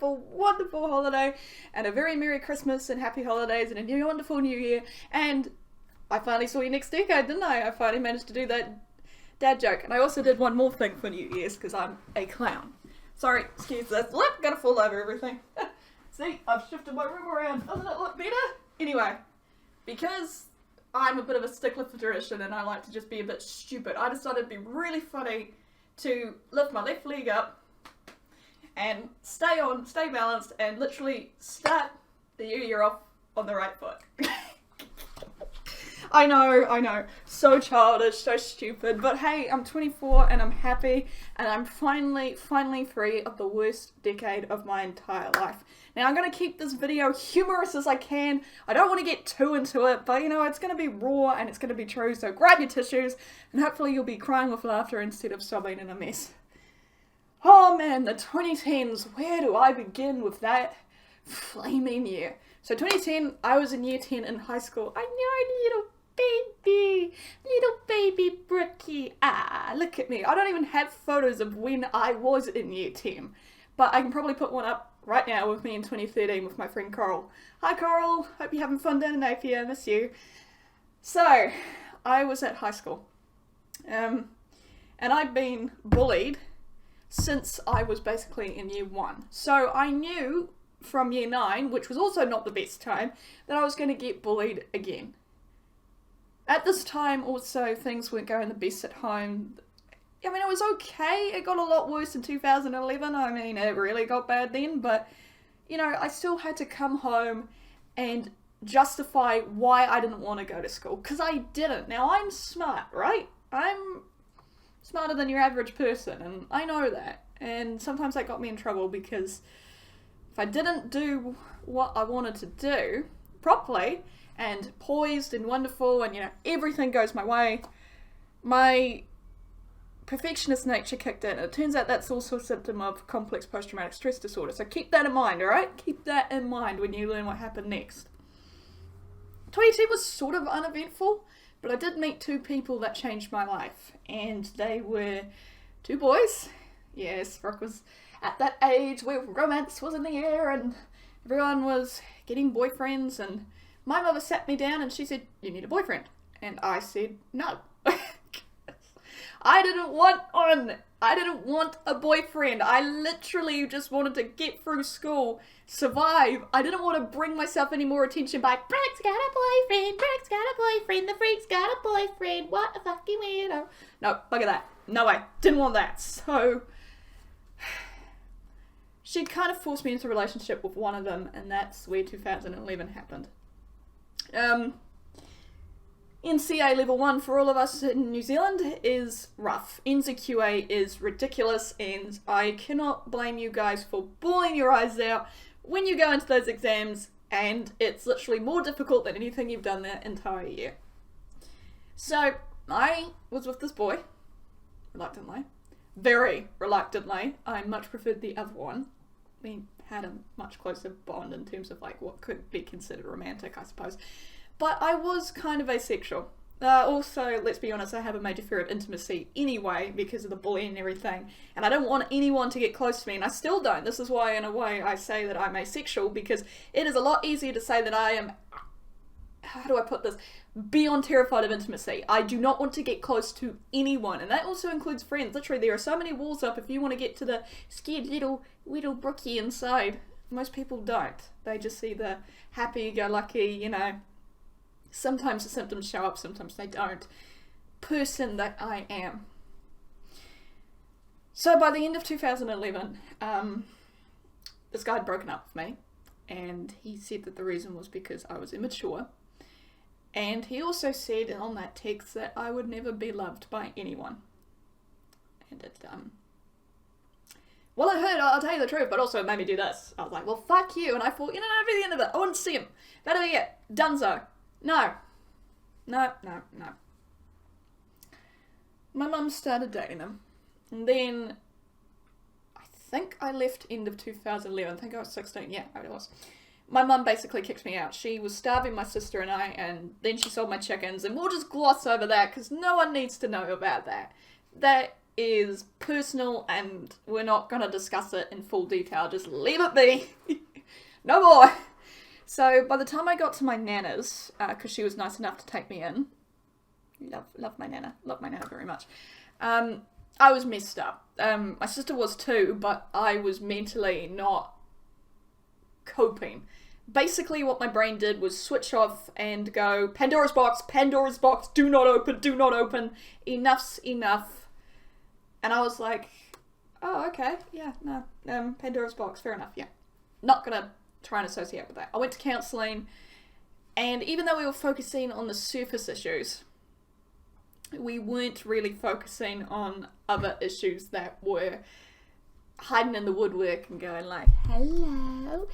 wonderful, wonderful holiday, and a very Merry Christmas and Happy Holidays and a new wonderful New Year. And I finally saw you next decade, didn't I? I finally managed to do that dad joke. And I also did one more thing for New Year's, because I'm a clown. Sorry, excuse this. Look, gonna fall over everything. See, I've shifted my room around. Doesn't it look better? Anyway, because I'm a bit of a stickler for tradition and I like to just be a bit stupid, I decided it'd be really funny to lift my left leg up and stay balanced, and literally start the new year off on the right foot. I know, so childish, so stupid, but hey, I'm 24 and I'm happy, and I'm finally free of the worst decade of my entire life. Now, I'm going to keep this video humorous as I can. I don't want to get too into it, but you know, it's going to be raw and it's going to be true, so grab your tissues, and hopefully you'll be crying with laughter instead of sobbing in a mess. Oh man, the 2010s, where do I begin with that flaming year? So 2010, I was in year 10 in high school. I know, little baby Brookie. Ah, look at me. I don't even have photos of when I was in year 10, but I can probably put one up right now with me in 2013 with my friend Coral. Hi Coral, hope you're having fun down in Napier, miss you. So, I was at high school, and I'd been bullied since I was basically in year 1. So I knew from year 9, which was also not the best time, that I was going to get bullied again. At this time also things weren't going the best at home. I mean, it was okay, it got a lot worse in 2011, I mean it really got bad then, but you know, I still had to come home and justify why I didn't want to go to school, because I didn't. Now I'm smart, right? I'm smarter than your average person, and I know that, and sometimes that got me in trouble, because if I didn't do what I wanted to do properly and poised and wonderful and you know everything goes my way, my perfectionist nature kicked in. It turns out that's also a symptom of complex post-traumatic stress disorder, so keep that in mind, alright? Keep that in mind when you learn what happened next. 2010 was sort of uneventful, but I did meet 2 people that changed my life, and they were 2 boys. Yes, Rock was at that age where romance was in the air and everyone was getting boyfriends, and my mother sat me down and she said, "You need a boyfriend." And I said, no. I didn't want one. I didn't want a boyfriend. I literally just wanted to get through school, survive. I didn't want to bring myself any more attention by, Brooke's got a boyfriend, Brooke's got a boyfriend, the freak's got a boyfriend, what a fucking weirdo. No, look at that. No way. Didn't want that. So, she kind of forced me into a relationship with one of them, and that's where 2011 happened. NCA level 1 for all of us in New Zealand is rough. NZQA is ridiculous, and I cannot blame you guys for bawling your eyes out when you go into those exams, and it's literally more difficult than anything you've done that entire year. So, I was with this boy, reluctantly. Very reluctantly. I much preferred the other one. We had a much closer bond in terms of like what could be considered romantic, I suppose. But I was kind of asexual. Also, let's be honest, I have a major fear of intimacy anyway because of the bullying and everything. And I don't want anyone to get close to me, and I still don't. This is why, in a way, I say that I'm asexual, because it is a lot easier to say that I am, how do I put this, beyond terrified of intimacy. I do not want to get close to anyone, and that also includes friends. Literally, there are so many walls up if you want to get to the scared little Brookie inside. Most people don't. They just see the happy-go-lucky, you know, sometimes the symptoms show up, sometimes they don't, person that I am. So by the end of 2011, this guy had broken up with me, and he said that the reason was because I was immature, and he also said on that text that I would never be loved by anyone. And it, well, I'll tell you the truth, but also it made me do this. I was like, well, fuck you, and I thought, you know, at the end of it, I wouldn't see him. That'll be it. Dunzo. No. My mum started dating him, and then I think I left end of 2011. I think I was 16. Yeah, I was. My mum basically kicked me out. She was starving my sister and I, and then she sold my chickens, and we'll just gloss over that because no one needs to know about that. That is personal and we're not going to discuss it in full detail. Just leave it be. No more. So by the time I got to my nana's, because she was nice enough to take me in, love my nana very much, I was messed up. My sister was too, but I was mentally not coping. Basically what my brain did was switch off and go, Pandora's box, do not open, enough's enough. And I was like, oh, okay, yeah, no, Pandora's box, fair enough, yeah. Not gonna try and associate with that. I went to counselling, and even though we were focusing on the surface issues, we weren't really focusing on other issues that were hiding in the woodwork and going like, hello,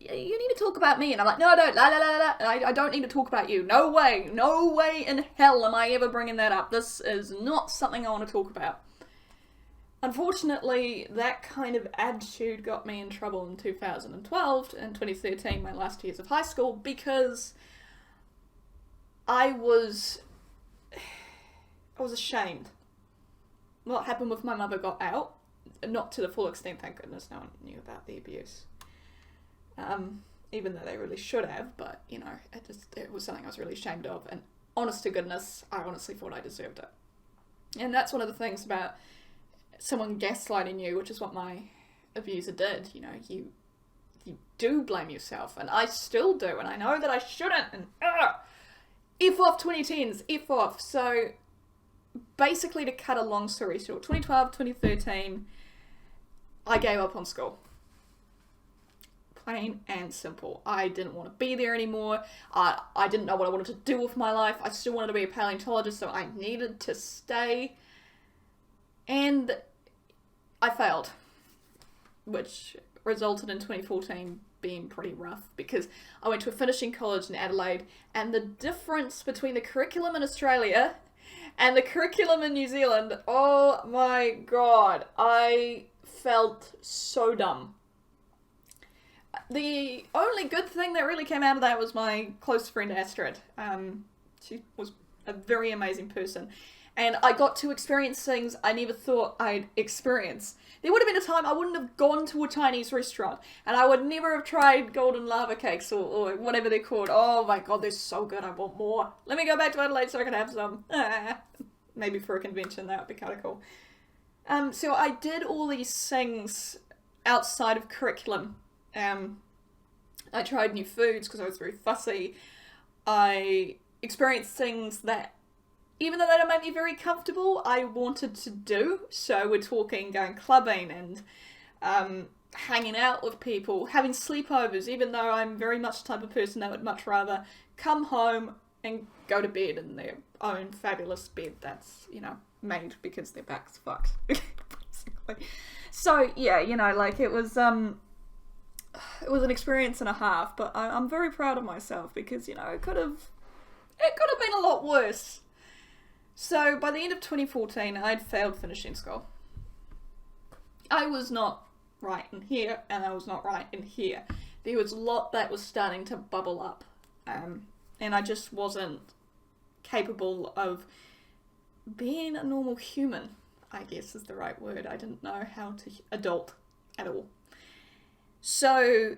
you need to talk about me. And I'm like, no, I don't, I don't need to talk about you. No way in hell am I ever bringing that up. This is not something I want to talk about. Unfortunately, that kind of attitude got me in trouble in 2012 and 2013, my last years of high school, because I was ashamed. What happened with my mother got out, not to the full extent, thank goodness. No one knew about the abuse. Even though they really should have, but, you know, it was something I was really ashamed of, and honest to goodness, I honestly thought I deserved it. And that's one of the things about someone gaslighting you, which is what my abuser did. You know, you do blame yourself, and I still do, and I know that I shouldn't, and F off 2010's, F off. So basically, to cut a long story short, 2012, 2013, I gave up on school. Plain and simple. I didn't want to be there anymore. I didn't know what I wanted to do with my life. I still wanted to be a paleontologist, so I needed to stay. And I failed, which resulted in 2014 being pretty rough, because I went to a finishing college in Adelaide, and the difference between the curriculum in Australia and the curriculum in New Zealand, oh my god, I felt so dumb. The only good thing that really came out of that was my close friend Astrid. She was a very amazing person, and I got to experience things I never thought I'd experience. There would have been a time I wouldn't have gone to a Chinese restaurant, and I would never have tried golden lava cakes or whatever they're called. Oh my god, they're so good, I want more. Let me go back to Adelaide so I can have some. Maybe for a convention, that would be kind of cool. So I did all these things outside of curriculum. I tried new foods because I was very fussy. I experienced things that, even though they don't make me very comfortable, I wanted to do. So we're talking going clubbing and hanging out with people, having sleepovers, even though I'm very much the type of person that would much rather come home and go to bed in their own fabulous bed that's, you know, made because their back's fucked, basically. So, yeah, you know, like, it was an experience and a half, but I'm very proud of myself because, you know, it could have been a lot worse. So by the end of 2014, I'd failed finishing school. I was not right in here, and I was not right in here. There was a lot that was starting to bubble up, and I just wasn't capable of being a normal human, I guess is the right word. I didn't know how to adult at all. So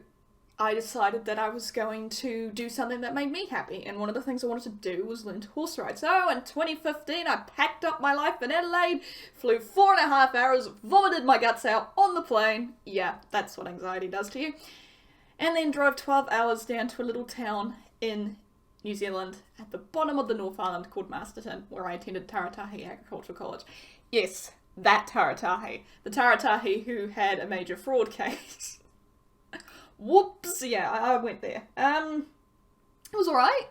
I decided that I was going to do something that made me happy, and one of the things I wanted to do was learn to horse ride. So in 2015, I packed up my life in Adelaide, flew 4.5 hours, vomited my guts out on the plane. Yeah, that's what anxiety does to you. And then drove 12 hours down to a little town in New Zealand at the bottom of the North Island called Masterton, where I attended Taratahi Agricultural College. Yes, that Taratahi. The Taratahi who had a major fraud case. Whoops, yeah, I went there. It was alright.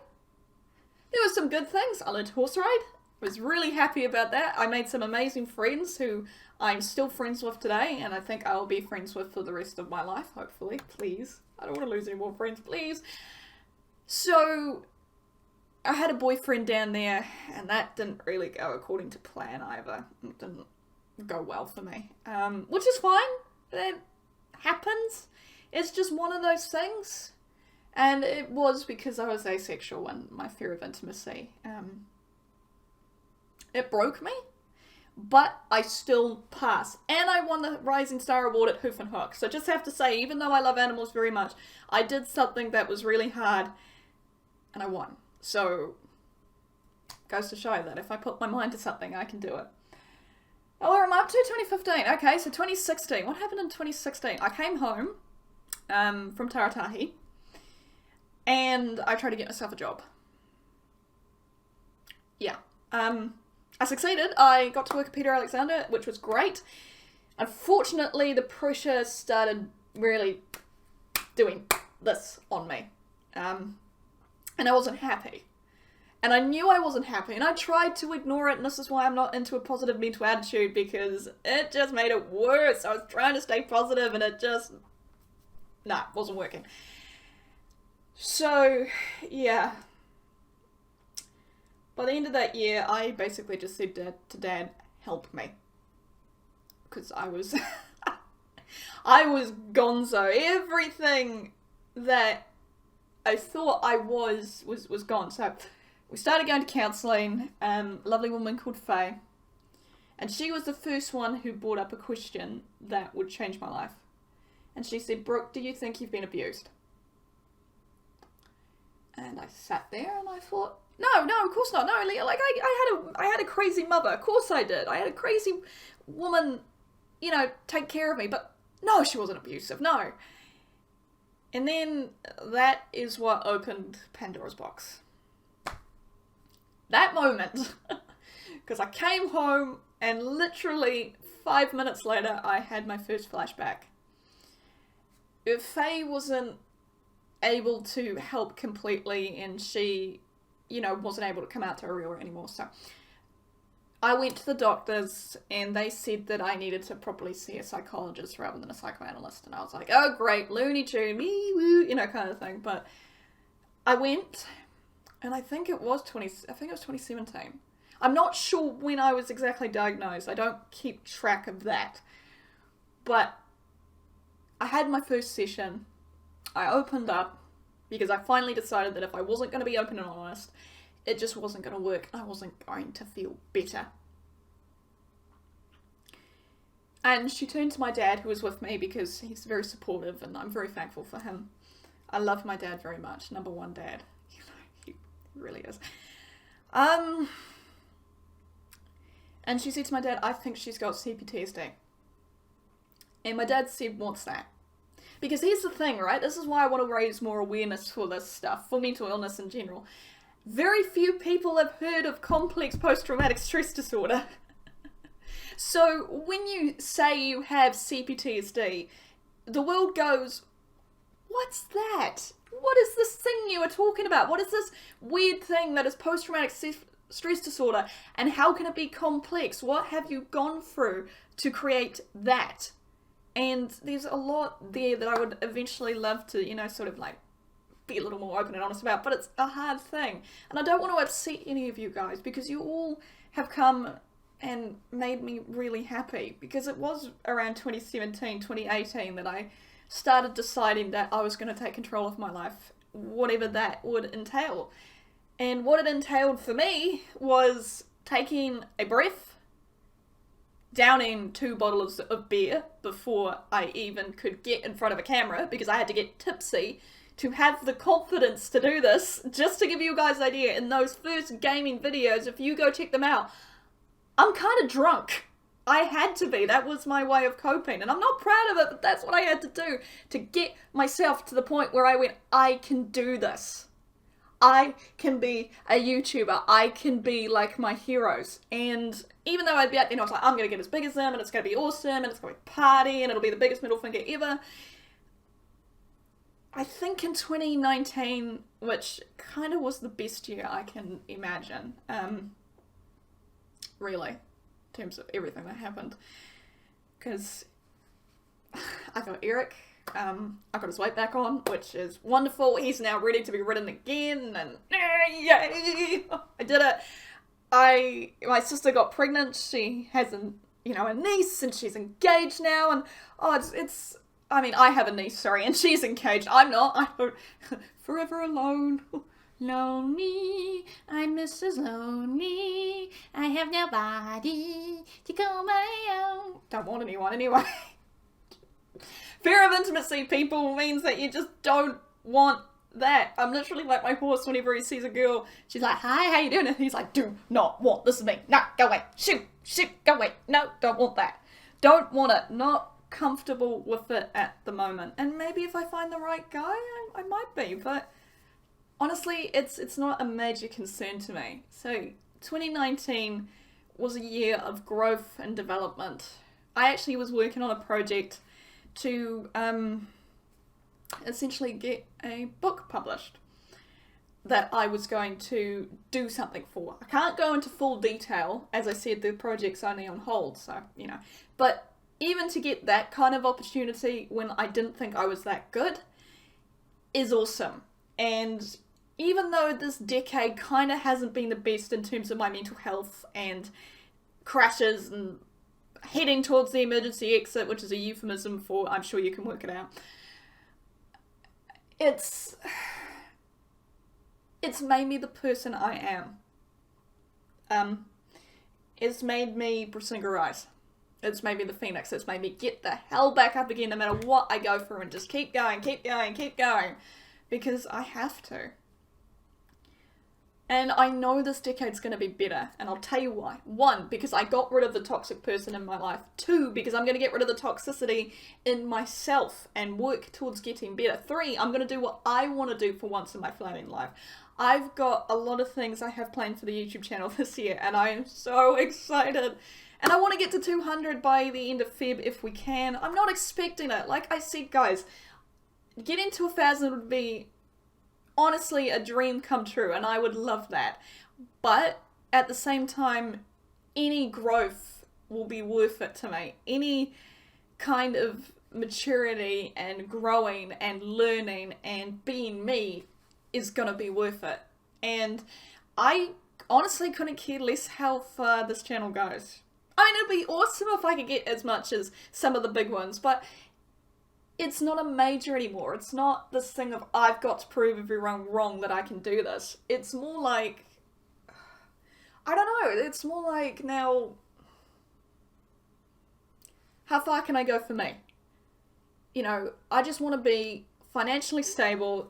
There were some good things. I learned to horse ride. I was really happy about that. I made some amazing friends who I'm still friends with today, and I think I'll be friends with for the rest of my life, hopefully. Please. I don't want to lose any more friends, please. So I had a boyfriend down there, and that didn't really go according to plan either. It didn't go well for me. Which is fine. That happens. It's just one of those things. And it was because I was asexual and my fear of intimacy. It broke me. but I still passed. And I won the Rising Star Award at Hoof and Hook. So just have to say, even though I love animals very much, I did something that was really hard, and I won. So, goes to show that if I put my mind to something, I can do it. Oh, where am I up to? 2015. Okay, so 2016. What happened in 2016? I came home from Taratahi, and I tried to get myself a job. Yeah. I succeeded. I got to work at Peter Alexander, which was great. Unfortunately, the pressure started really doing this on me. And I wasn't happy. And I knew I wasn't happy, and I tried to ignore it, and this is why I'm not into a positive mental attitude, because it just made it worse. I was trying to stay positive, and it just... nah, wasn't working. So, yeah. By the end of that year, I basically just said to Dad, help me. Because I was... I was gonzo. Everything that I thought I was gone. So... we started going to counselling, a lovely woman called Faye, and she was the first one who brought up a question that would change my life. And she said, Brooke, do you think you've been abused? And I sat there and I thought, no, of course not. No, like I had a crazy mother. Of course I did. I had a crazy woman, you know, take care of me. But no, she wasn't abusive. No. And then that is what opened Pandora's box. That moment, because I came home and literally 5 minutes later I had my first flashback. If Faye wasn't able to help completely, and she, you know, wasn't able to come out to Aurora anymore, so I went to the doctors and they said that I needed to probably see a psychologist rather than a psychoanalyst, and I was like, oh great, Looney Tune, me woo, you know, kind of thing. But I went, and I think it was 2017. I'm not sure when I was exactly diagnosed. I don't keep track of that. But I had my first session. I opened up because I finally decided that if I wasn't going to be open and honest, it just wasn't going to work. I wasn't going to feel better. And she turned to my dad, who was with me, because he's very supportive and I'm very thankful for him. I love my dad very much. Number one dad. He really is. And she said to my dad, I think she's got CPTSD. And my dad said, what's that? Because here's the thing, right? This is why I want to raise more awareness for this stuff, for mental illness in general. Very few people have heard of complex post-traumatic stress disorder. So when you say you have CPTSD, the world goes, what's that? What is this thing you are talking about? What is this weird thing that is post-traumatic stress disorder? And how can it be complex? What have you gone through to create that? And there's a lot there that I would eventually love to, you know, sort of like be a little more open and honest about, but it's a hard thing. And I don't want to upset any of you guys, because you all have come and made me really happy, because it was around 2017, 2018 that I started deciding that I was going to take control of my life, whatever that would entail. And what it entailed for me was taking a breath, downing 2 bottles of beer before I even could get in front of a camera, because I had to get tipsy to have the confidence to do this. Just to give you guys an idea, in those first gaming videos, if you go check them out, I'm kind of drunk. I had to be. That was my way of coping. And I'm not proud of it, but that's what I had to do to get myself to the point where I went, I can do this. I can be a YouTuber. I can be like my heroes. And even though I'd be out there and I was like, I'm going to get as big as them, and it's going to be awesome, and it's going to be a party, and it'll be the biggest middle finger ever. I think in 2019, which kind of was the best year I can imagine, really, in terms of everything that happened, because I got Eric, I got his weight back on, which is wonderful. He's now ready to be ridden again, and yay, I did it. My sister got pregnant. She has a niece, and she's engaged now, and I mean, I have a niece, sorry, and she's engaged. I'm not. I'm forever alone. Lonely, I'm Mrs. Lonely, I have nobody to call my own. Don't want anyone anyway. Fear of intimacy, people, means that you just don't want that. I'm literally like my horse whenever he sees a girl. She's like, hi, how you doing? And he's like, do not want, this is me. No, go away. Shoot, go away. No, don't want that. Don't want it. Not comfortable with it at the moment. And maybe if I find the right guy, I might be. But honestly, it's not a major concern to me. So 2019 was a year of growth and development. I actually was working on a project to essentially get a book published that I was going to do something for. I can't go into full detail, as I said, the project's only on hold, so, you know. But even to get that kind of opportunity when I didn't think I was that good is awesome. And even though this decade kind of hasn't been the best in terms of my mental health and crashes and heading towards the emergency exit, which is a euphemism for, I'm sure you can work it out, it's made me the person I am. It's made me Brisingrize. It's made me the phoenix. It's made me get the hell back up again no matter what I go through and just keep going, because I have to. And I know this decade's going to be better, and I'll tell you why. 1, because I got rid of the toxic person in my life. 2, because I'm going to get rid of the toxicity in myself and work towards getting better. 3, I'm going to do what I want to do for once in my flaming life. I've got a lot of things I have planned for the YouTube channel this year, and I am so excited. And I want to get to 200 by the end of Feb if we can. I'm not expecting it. Like I said, guys, getting to 1,000 would be honestly a dream come true, and I would love that. But at the same time, any growth will be worth it to me. Any kind of maturity and growing and learning and being me is gonna be worth it. And I honestly couldn't care less how far this channel goes. I mean, it'd be awesome if I could get as much as some of the big ones, but it's not a major anymore. It's not this thing of I've got to prove everyone wrong that I can do this. It's more like, I don't know, it's more like now, how far can I go for me? You know, I just want to be financially stable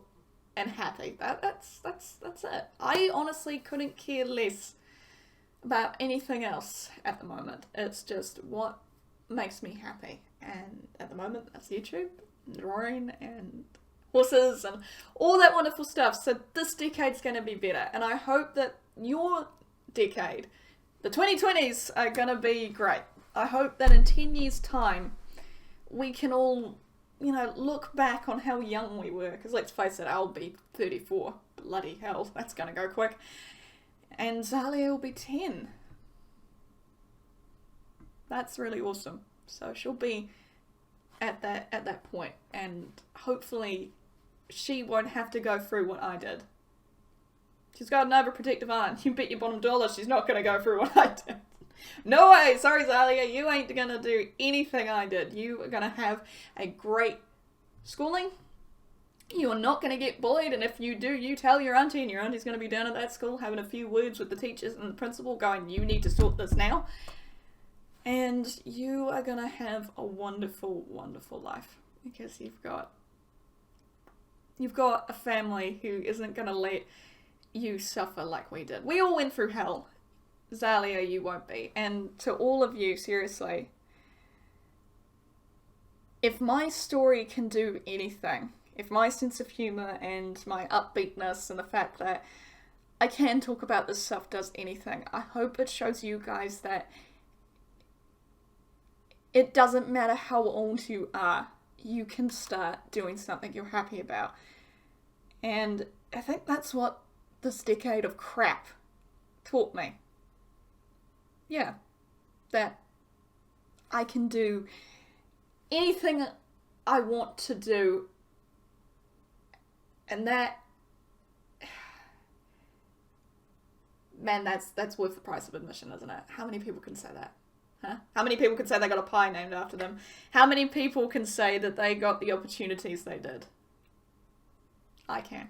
and happy. That's it. I honestly couldn't care less about anything else at the moment. It's just what makes me happy. And at the moment, that's YouTube, drawing, and horses, and all that wonderful stuff. So this decade's going to be better. And I hope that your decade, the 2020s, are going to be great. I hope that in 10 years' time, we can all, you know, look back on how young we were. Because let's face it, I'll be 34. Bloody hell, that's going to go quick. And Zalia will be 10. That's really awesome. So she'll be at that point, and hopefully she won't have to go through what I did. She's got an overprotective aunt. You bet your bottom dollar she's not going to go through what I did. No way! Sorry, Zalia, you ain't going to do anything I did. You are going to have a great schooling. You are not going to get bullied, and if you do, you tell your auntie, and your auntie's going to be down at that school having a few words with the teachers and the principal going, you need to sort this now. And you are going to have a wonderful, wonderful life, because you've got a family who isn't going to let you suffer like we did. We all went through hell. Zalia, you won't be. And to all of you, seriously, if my story can do anything, if my sense of humour and my upbeatness and the fact that I can talk about this stuff does anything, I hope it shows you guys that it doesn't matter how old you are, you can start doing something you're happy about. And I think that's what this decade of crap taught me. Yeah, that I can do anything I want to do, and that, man, that's worth the price of admission, isn't it? How many people can say that? Huh? How many people can say they got a pie named after them? How many people can say that they got the opportunities they did? I can.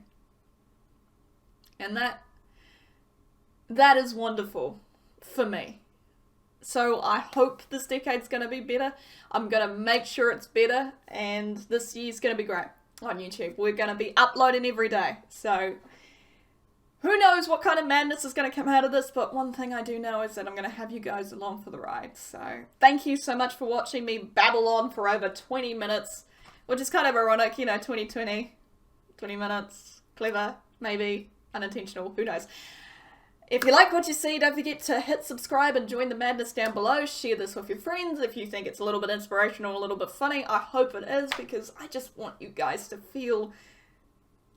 And that is wonderful for me. So I hope this decade's going to be better. I'm going to make sure it's better, and this year's going to be great on YouTube. We're going to be uploading every day. So who knows what kind of madness is going to come out of this, but one thing I do know is that I'm going to have you guys along for the ride. So thank you so much for watching me babble on for over 20 minutes, which is kind of ironic, you know, 2020, 20 minutes, clever, maybe, unintentional, who knows. If you like what you see, don't forget to hit subscribe and join the madness down below. Share this with your friends if you think it's a little bit inspirational, a little bit funny. I hope it is, because I just want you guys to feel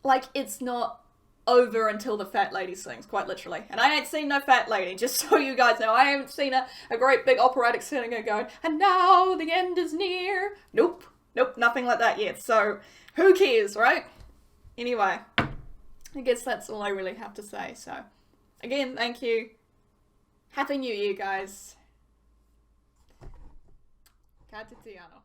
like it's not over until the fat lady sings, quite literally. And I ain't seen no fat lady, just so you guys know. I haven't seen a great big operatic singer going, and now the end is near. Nope, nothing like that yet. So who cares, right? Anyway, I guess that's all I really have to say. So again, thank you. Happy New Year, guys. Ka te te ano.